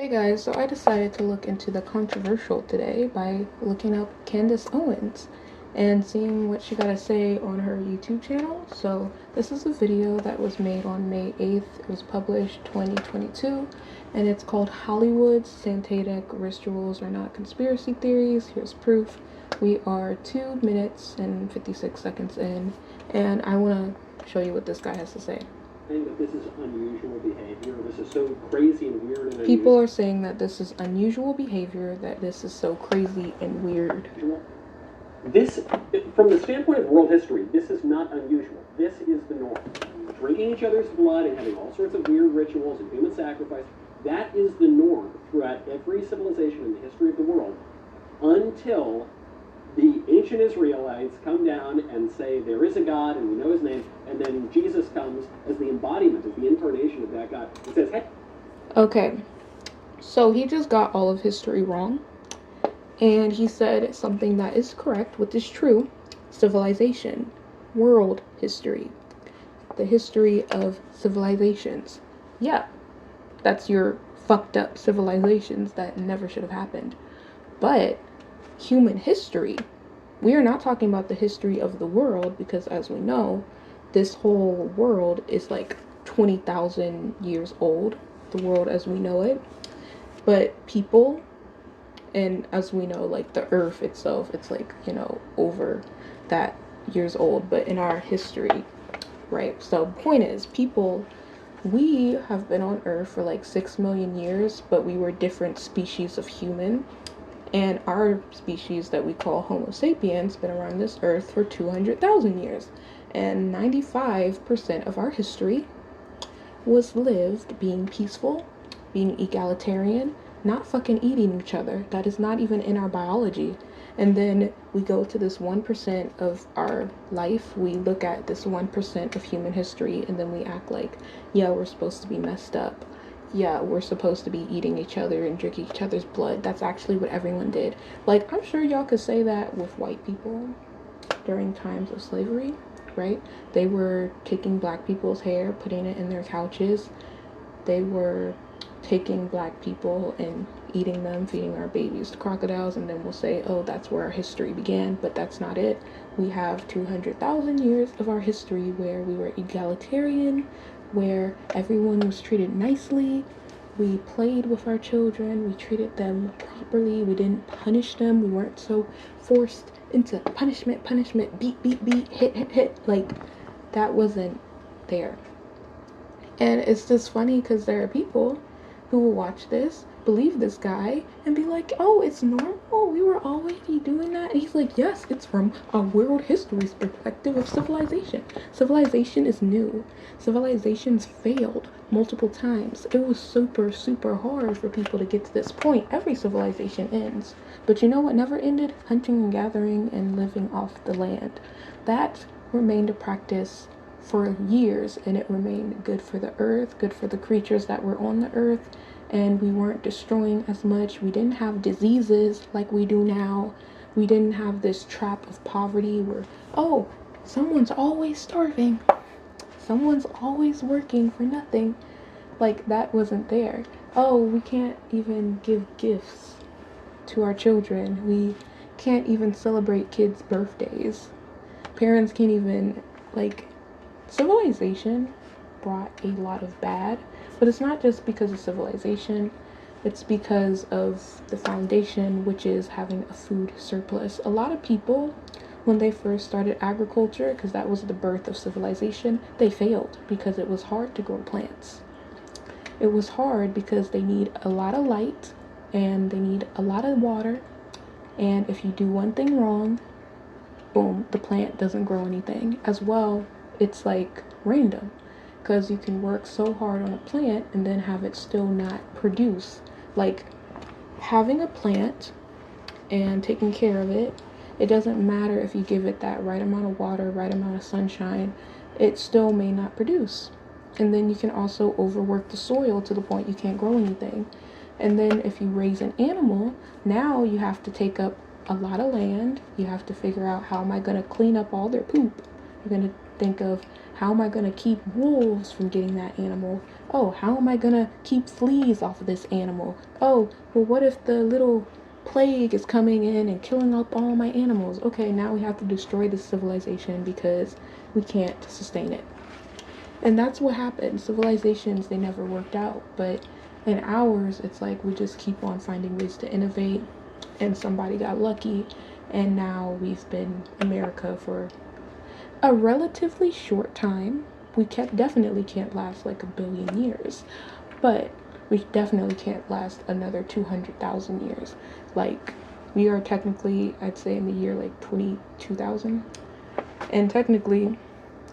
Hey guys, so I decided to look into the controversial today by looking up Candace Owens and seeing what she got to say on her YouTube channel. So this is a video that was made on May 8th. It was published 2022 and it's called Hollywood's Satanic Rituals Are Not Conspiracy Theories. Here's proof. We are 2 minutes and 56 seconds in and I want to show you what this guy has to say. Saying that this is unusual behavior. This is so crazy and weird. And people are saying that this is unusual behavior, that this is so crazy and weird. This, from the standpoint of world history, this is not unusual. This is the norm. Drinking each other's blood and having all sorts of weird rituals and human sacrifice, that is the norm throughout every civilization in the history of the world until the ancient Israelites come down and say there is a God and we know his name, and then Jesus comes as the embodiment, as the incarnation of that God, and says, hey. Okay, so he just got all of history wrong, and he said something that is correct, which is true. Civilization, world history, the history of civilizations. Yeah, that's your fucked up civilizations that never should have happened. But human history, we are not talking about the history of the world, because as we know, this whole world is like 20,000 years old, the world as we know it. But people, and as we know, like the earth itself, it's like, over that years old. But in our history, right? So point is, people, we have been on earth for like 6 million years, but we were different species of human. And our species that we call Homo sapiens been around this earth for 200,000 years. And 95% of our history was lived being peaceful, being egalitarian, not fucking eating each other. That is not even in our biology. And then we go to this 1% of our life. We look at this 1% of human history and then we act like, yeah, we're supposed to be messed up. Yeah, we're supposed to be eating each other and drinking each other's blood. That's actually what everyone did. Like, I'm sure y'all could say that with white people during times of slavery, right? They were taking black people's hair, putting it in their couches. They were taking black people and eating them, feeding our babies to crocodiles, and then we'll say, oh, that's where our history began. But that's not it. We have 200,000 years of our history where we were egalitarian, where everyone was treated nicely. We played with our children. We treated them properly. We didn't punish them. We weren't so forced into punishment, beat, hit. Like, that wasn't there. And it's just funny because there are people who will watch this, believe this guy, and be like, oh, it's normal, we were already doing that. And he's like, yes, it's from a world history's perspective of civilization. Civilization is new. Civilizations failed multiple times. It was super hard for people to get to this point. Every civilization ends. But you know what never ended? Hunting and gathering and living off the land. That remained a practice for years, and it remained good for the earth, good for the creatures that were on the earth, and we weren't destroying as much. We didn't have diseases like we do now. We didn't have this trap of poverty where, oh, someone's always starving, someone's always working for nothing. Like, that wasn't there. Oh, we can't even give gifts to our children. We can't even celebrate kids' birthdays. Parents can't even, like, civilization brought a lot of bad, but it's not just because of civilization, it's because of the foundation, which is having a food surplus. A lot of people, when they first started agriculture, because that was the birth of civilization, they failed because it was hard to grow plants. It was hard because they need a lot of light and they need a lot of water, and if you do one thing wrong, boom, the plant doesn't grow anything. As well, it's like random, because you can work so hard on a plant and then have it still not produce. Like, having a plant and taking care of it, it doesn't matter if you give it that right amount of water, right amount of sunshine, it still may not produce. And then you can also overwork the soil to the point you can't grow anything. And then if you raise an animal, now you have to take up a lot of land. You have to figure out, how am I going to clean up all their poop? You're going to think of, how am I going to keep wolves from getting that animal? Oh, how am I going to keep fleas off of this animal? Oh, well, what if the little plague is coming in and killing up all my animals? Okay, now we have to destroy this civilization because we can't sustain it. And that's what happened. Civilizations, they never worked out. But in ours, it's like we just keep on finding ways to innovate. And somebody got lucky. And now we've been America for a relatively short time. We definitely can't last like a billion years. But we definitely can't last another 200,000 years. Like, we are technically, I'd say, in the year like 22,000. And technically,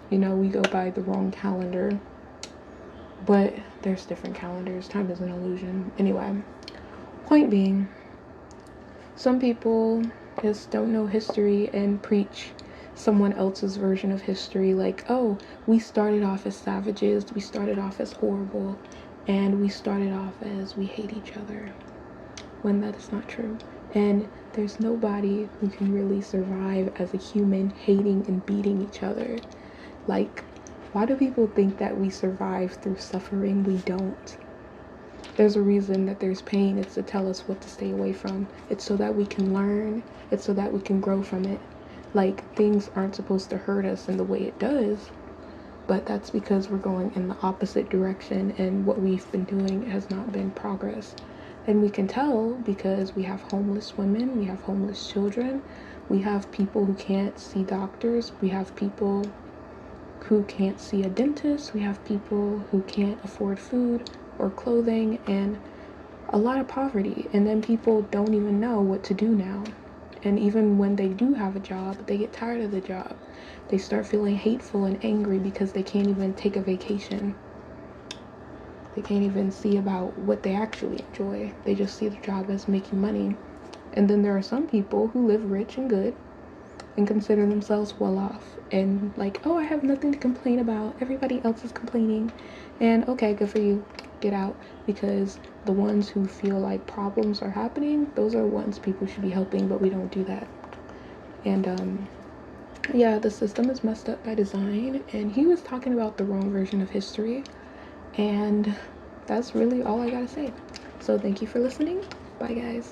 you know, we go by the wrong calendar, but there's different calendars. Time is an illusion. Anyway, point being, some people just don't know history and preach someone else's version of history, like, oh, we started off as savages, we started off as horrible, and we started off as we hate each other, when that is not true. And there's nobody who can really survive as a human hating and beating each other. Like, why do people think that we survive through suffering? We don't. There's a reason that there's pain. It's to tell us what to stay away from. It's so that we can learn. It's so that we can grow from it. Like, things aren't supposed to hurt us in the way it does, but that's because we're going in the opposite direction, and what we've been doing has not been progress. And we can tell because we have homeless women, we have homeless children, we have people who can't see doctors, we have people who can't see a dentist, we have people who can't afford food or clothing, and a lot of poverty. And then people don't even know what to do now. And even when they do have a job, they get tired of the job. They start feeling hateful and angry because they can't even take a vacation. They can't even see about what they actually enjoy. They just see the job as making money. And then there are some people who live rich and good and consider themselves well off, and like, oh, I have nothing to complain about, everybody else is complaining, and okay, good for you, get out. Because the ones who feel like problems are happening, those are ones people should be helping, but we don't do that. And yeah, the system is messed up by design, and he was talking about the wrong version of history, and that's really all I gotta say. So thank you for listening. Bye, guys.